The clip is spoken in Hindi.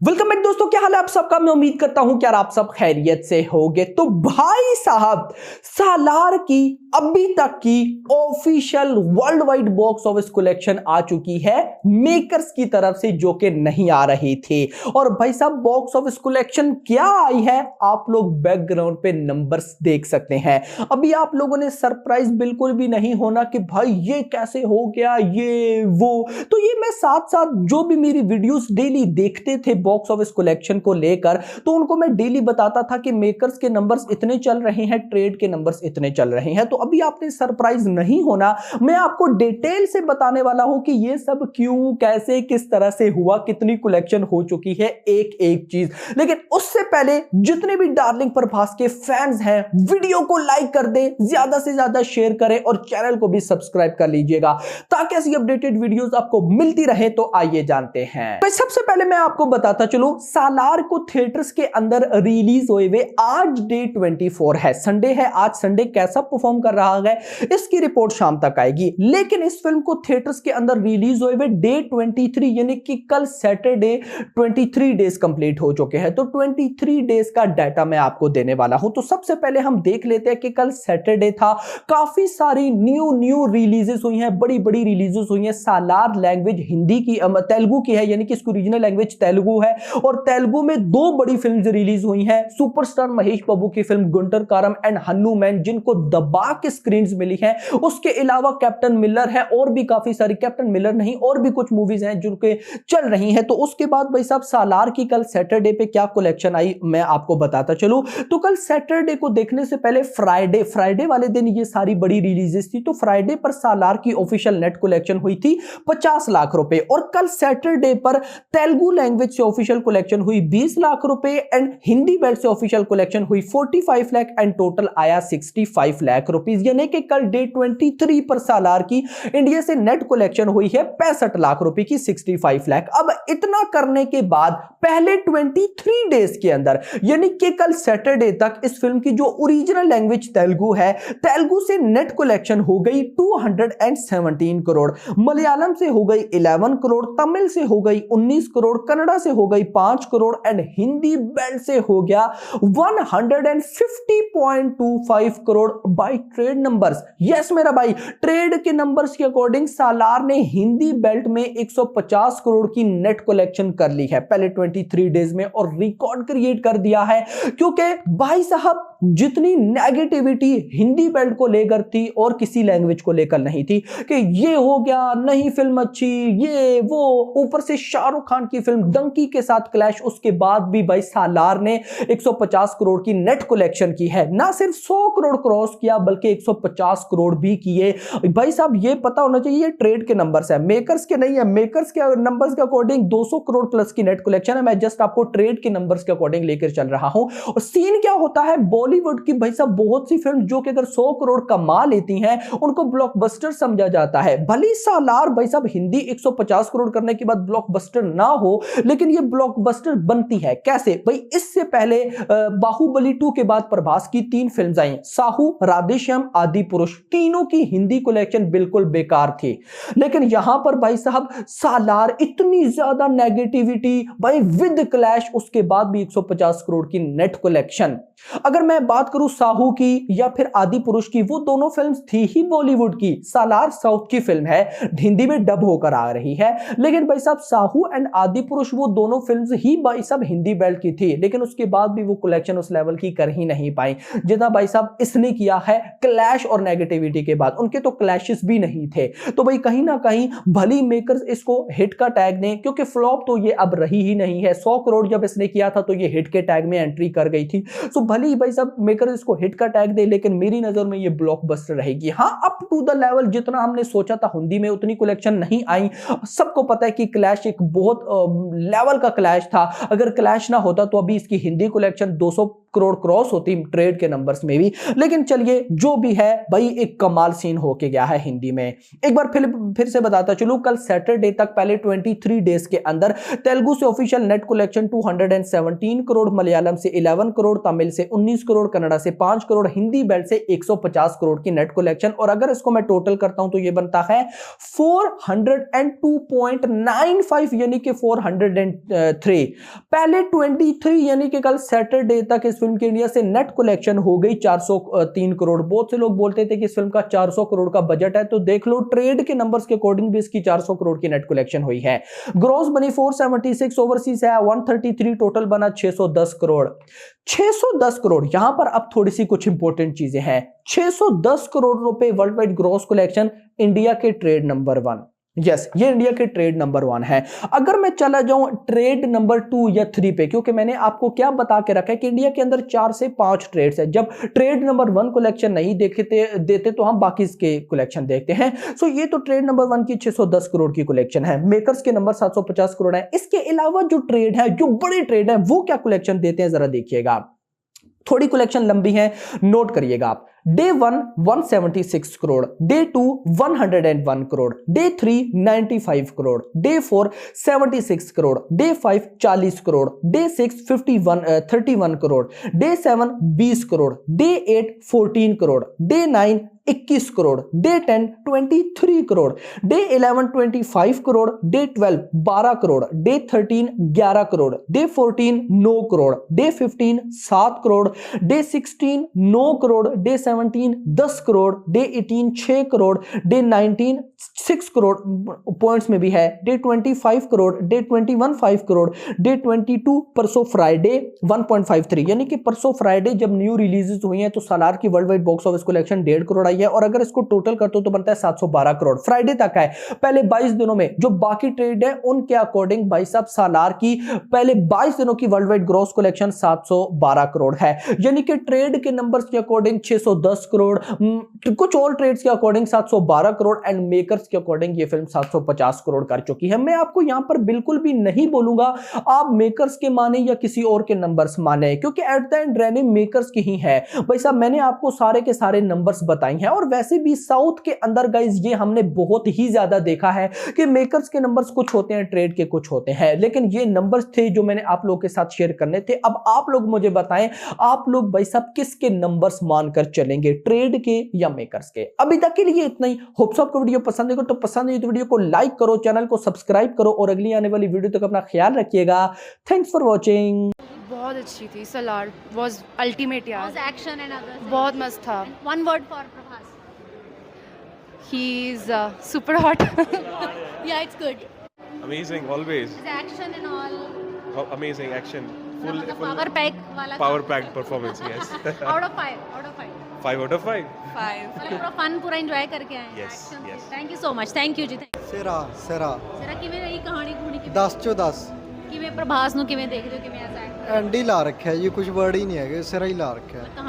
वेलकम बैक दोस्तों, क्या हाल है आप सबका। मैं उम्मीद करता हूं कि यार आप सब खैरियत से होगे। तो भाई साहब, सालार की अभी तक की official world wide box office collection आ चुकी है मेकर्स की तरफ से, जो कि नहीं आ रही थी। और भाई साहब, बॉक्स ऑफिस कलेक्शन क्या आई है, आप लोग बैकग्राउंड पे नंबर्स देख सकते हैं। अभी आप लोगों ने सरप्राइज बिल्कुल भी नहीं होना कि भाई ये कैसे हो गया, ये वो। तो ये मैं साथ साथ जो भी मेरी वीडियोस डेली देखते थे बॉक्स ऑफिस कलेक्शन को लेकर, तो उनको मैं डेली बताता था कि मेकर्स के नंबर्स इतने चल रहे हैं, ट्रेड के नंबर्स इतने चल रहे हैं। तो अभी आपने सरप्राइज नहीं होना, मैं आपको डिटेल से बताने वाला हूं कि ये सब क्यों, कैसे, किस तरह से हुआ, कितनी कलेक्शन हो चुकी है, एक एक चीज। लेकिन उससे पहले जितने भी डार्लिंग प्रभास के फैंस हैं, वीडियो को लाइक कर दें, ज्यादा से ज्यादा शेयर करें और चैनल को भी सब्सक्राइब कर लीजिएगा ताकि ऐसी अपडेटेड वीडियोस आपको मिलती रहे। तो आइए जानते हैं। तो सबसे पहले मैं आपको बताता चलो, सालार को थिएटर्स के अंदर रिलीज हुए हुए आज डे 24 है, संडे है। आज संडे कैसा परफॉर्म कर रहा है इसकी रिपोर्ट शाम तक आएगी। लेकिन इस फिल्म को थिएटर्स के अंदर रिलीज हुए हुए डे 23 यानी कि कल सैटरडे 23 डेज कंप्लीट हो चुके हैं। तो 23 डेज का डाटा मैं आपको देने वाला हूं। तो सबसे पहले हम देख लेते हैं कि कल सैटरडे था, काफी सारी न्यू रिलीजेस हुई हैं, बड़ी बड़ी रिलीजेस हुई हैं। सालार लैंग्वेज हिंदी की, तेलुगु की है, यानी कि इसकी ओरिजिनल लैंग्वेज तेलुगु है। और तेलुगु में दो बड़ी फिल्म्स रिलीज हुई हैं, सुपरस्टार महेश बाबू की फिल्म गुंटर कारम एंड हनुमान, जिनको दबा के स्क्रीन्स मिली हैं। उसके अलावा कैप्टन मिलर है, और भी काफी सारी, कैप्टन मिलर नहीं और भी कुछ मूवीज हैं जो कि चल रही हैं। तो उसके बाद भाई साहब, सालार की कल सैटरडे पे क्या कलेक्शन आई मैं आपको बताता चलूं। तो कल सैटरडे को देखने से पहले फ्राइडे वाले दिन ये सारी बड़ी रिलीजेस थी। तो फ्राइडे पर सालार की ऑफिशियल नेट कलेक्शन हुई थी 50 लाख रुपए, और कल सैटरडे पर तेलुगु लैंग्वेज से ऑफिशियल कलेक्शन हुई 20 लाख रुपए एंड हिंदी बेल्ट से ऑफिशियल कलेक्शन हुई 45 लाख एंड टोटल आया 65 लाख रुपीस। यानी कि कल डे 23 पर सालार की इंडिया से नेट कलेक्शन हुई है 65 लाख रुपए की, 65 लाख। अब इतना करने के बाद पहले 23 डेज के अंदर, यानी कि कल सैटरडे तक, इस फिल्म की जो ओरिजिनल लैंग्वेज तेलुगु है, तेलुगु से नेट कलेक्शन हो गई 217 करोड़, मलयालम से हो गई 11 करोड़, तमिल से हो गई 19 करोड़, कन्नड़ा से हो गई 5 करोड़ एंड हिंदी बेल्ट से हो गया 150.25 crore by trade numbers. Yes मेरा भाई, ट्रेड के नंबर्स के अकॉर्डिंग सालार ने हिंदी बेल्ट में 150 करोड़ की नेट कलेक्शन कर ली है पहले 23 डेज में, और रिकॉर्ड क्रिएट कर दिया है। क्योंकि भाई साहब, जितनी नेगेटिविटी हिंदी बेल्ट को लेकर थी और किसी लैंग्वेज को लेकर नहीं थी कि ये हो गया, नहीं फिल्म अच्छी, ये वो, ऊपर से शाहरुख खान की फिल्म डंकी के साथ क्लैश, उसके बाद भी भाई सालार ने 150 करोड़ की नेट कलेक्शन की है। ना सिर्फ 100 करोड़ क्रॉस किया बल्कि 150 करोड़ भी किए। भाई साहब, ये पता होना चाहिए ये ट्रेड के नंबर्स है, मेकर्स के नहीं है। मेकर्स के नंबर्स के अकॉर्डिंग 200 करोड़ प्लस की नेट कलेक्शन है। मैं जस्ट आपको ट्रेड के नंबर्स के अकॉर्डिंग लेकर चल रहा हूं। और सीन क्या होता है, बॉलीवुड की भाई साहब बहुत सी फिल्म जो कि अगर 100 करोड़ कमा लेती हैं उनको ब्लॉकबस्टर समझा जाता है। भले सालार भाई साहब हिंदी 150 करोड़ करने के बाद ब्लॉकबस्टर ना हो, लेकिन ये ब्लॉकबस्टर बनती है कैसे भाई। इससे पहले बाहुबली 2 के बाद प्रभास की 3 फिल्म्स आई, साहू, राधेश्याम, आदि पुरुष, तीनों की हिंदी कलेक्शन बिल्कुल बेकार थी। लेकिन यहां पर भाई साहब सालार, इतनी ज्यादा नेगेटिविटी भाई विद क्लैश, उसके बाद भी 150 करोड़ की नेट कलेक्शन। अगर मैं बात करूं साहू की या फिर आदि पुरुष की, वो दोनों फिल्म्स थी ही बॉलीवुड की, सालार साउथ की फिल्म है, हिंदी में डब होकर आ रही है। लेकिन भाई साहब साहू एंड आदि पुरुष वो दोनों फिल्म्स ही भाई साहब हिंदी बेल्ट की थी, लेकिन उसके बाद भी वो कलेक्शन उस लेवल की कर ही नहीं पाई जितना भाई साहब इसने किया है क्लैश और नेगेटिविटी के बाद। उनके तो क्लैशेस भी नहीं थे। तो भाई कहीं ना कहीं भली मेकर्स इसको हिट का टैग दें, क्योंकि फ्लॉप तो ये अब रही ही नहीं है। 100 करोड़ जब इसने किया था तो ये हिट के टैग में एंट्री कर गई थी। सो भली भाई साहब मेकर्स इसको हिट का टैग दे, लेकिन मेरी नजर में ये ब्लॉकबस्टर रहेगी। हाँ, अप टू द लेवल जितना हमने सोचा था हिंदी में उतनी कलेक्शन नहीं आई। सबको पता है कि क्लैश एक बहुत लेवल का क्लैश था। अगर क्लैश ना होता तो अभी इसकी हिंदी कलेक्शन करोड़ क्रॉस होती ट्रेड के नंबर्स में भी। लेकिन चलिए जो भी है भाई, एक कमाल सीन होके गया है हिंदी में। एक बार फिर से बताता चलूं, कल सैटरडे तक पहले 23 डेज के अंदर तेलुगु से official net collection 217 crore, Malayalam से 11 करोड़, तमिल से 19 करोड़, कन्नड़ा से 5 करोड़, हिंदी बेल्ट से 150 करोड़ की नेट कलेक्शन। और अगर इसको मैं टोटल करता हूं तो ये बनता है 402.95 यानी कि 403। पहले 23 यानी कि कल सैटरडे तक इस फिल्म की इंडिया से नेट कलेक्शन हो गई 403 करोड़। बहुत से लोग बोलते थे कि इस फिल्म का 400 करोड़ का बजट है, तो देख लो ट्रेड के नंबर्स के अकॉर्डिंग भी इसकी 400 करोड़ की नेट कलेक्शन हुई है। ग्रॉस बनी 476, ओवरसीज है 133, टोटल बना 610 करोड़। 610 करोड़, यहां पर अब थोड़ी सी कुछ इंपॉर्टेंट चीजें हैं। 610 करोड़ रुपए world wide gross collection, India के ट्रेड नंबर 1। यस, ये इंडिया के ट्रेड नंबर 1 है। अगर मैं चला जाऊं ट्रेड नंबर 2 या 3 पे, क्योंकि मैंने आपको क्या बता के रखा है कि इंडिया के अंदर 4 से 5 ट्रेड्स है। जब ट्रेड नंबर 1 कलेक्शन नहीं देते तो हम बाकी इसके कलेक्शन देखते हैं। सो ये तो ट्रेड नंबर 1 की 610 करोड़ की कलेक्शन है। मेकर्स के नंबर 750 करोड़ है। इसके अलावा जो ट्रेड है, जो बड़े ट्रेड है, वो क्या कलेक्शन देते हैं जरा देखिएगा। थोड़ी कलेक्शन लंबी है, नोट करिएगा आप। Day 1 176 crore, day 2 101 crore, day 3 95 crore, day 4 76 crore, day 5 40 crore, day 6 31 crore, day 7 20 crore, day 8 14 crore, day 9 21 crore, day 10 23 crore, day 11 25 crore, day 12 12 crore, day 13 11 crore, day 14 9 crore, day 15 7 crore, day 16 9 crore, day 17 10 crore, day 18 6 crore, day 19 6 crore points में भी है, day 25 crore, day 21 5 crore, day 22 परसों फ्राइडे 1.53, यानी कि परसों फ्राइडे जब न्यू रिलीजेस हुई हैं तो सालार की world wide box office collection 1.5 crore आई है। और अगर इसको टोटल करते हो तो बनता है 712 करोड़। फ्राइडे तक है। पहले 22 दिनों में जो बाकी ट्रेड है उनके अकॉर्डिंग भाई साहब सालार की पहले 22 दिनों की world wide gross collection 712 crore है, यानी कि ट्रेड के नंबर्स के अकॉर्डिंग 610 करोड़, कुछ और ट्रेड्स के अकॉर्डिंग 712 करोड़ एंड मेकर्स के अकॉर्डिंग ये फिल्म 750 करोड़ कर चुकी है। मैं आपको यहां पर बिल्कुल भी नहीं बोलूंगा आप मेकर्स के माने या किसी और के नंबर्स माने, क्योंकि एट द एंड रहने मेकर्स की ही है। भाई साहब मैंने आपको सारे के सारे नंबर्स बताए हैं। और वैसे भी साउथ के अंदर गाइस ये हमने बहुत ही ज्यादा देखा है कि मेकर्स के नंबर्स कुछ होते हैं, ट्रेड के कुछ होते हैं, लेकिन ये नंबर्स थे जो मैंने आप लोगों के साथ शेयर करने थे। अब आप लोग मुझे बताएं, आप लोग भाई साहब किसके नंबर्स मानकर चलेंगे, ट्रेड के या मेकर्स के। अभी तक के लिए इतना ही। होप सो आपको वीडियो पसंद है तो पसंद है तो वीडियो को लाइक करो, चैनल को सब्सक्राइब करो और अगली आने वाली वीडियो तक अपना ख्याल रखिएगा। Thanks for watching. बहुत अच्छी थी। सलार वाज अल्टीमेट यार। एक्शन एंड अदर बहुत मस्त था। One word for Prabhas. He is super hot. Yeah, it's good. Amazing, always. His action and all. Amazing action. The power pack वाला power packed performance, yes. out of 5 out of 5 5 out of 5. 5 मतलब पूरा फन पूरा एंजॉय करके आए हैं। Yes, yes. Thank you so much. Thank you ਜੀ। ਸਿਰਾ ਜਰਾ ਕਿਵੇਂ ਰਹੀ ਕਹਾਣੀ ਕੂਣੀ 10 ਚੋਂ 10 ਕਿਵੇਂ ਪ੍ਰਭਾਸ ਨੂੰ ਕਿਵੇਂ ਦੇਖਦੇ ਹੋ, ਕਿਵੇਂ ਐਜ਼ ਐਕਟਰ? ਐਂਡੀ ਲਾ ਰੱਖਿਆ ਜੀ, ਕੁਝ ਵਰਡ ਹੀ ਨਹੀਂ ਹੈਗੇ, ਸਿਰਾ ਹੀ ਲਾ ਰੱਖਿਆ।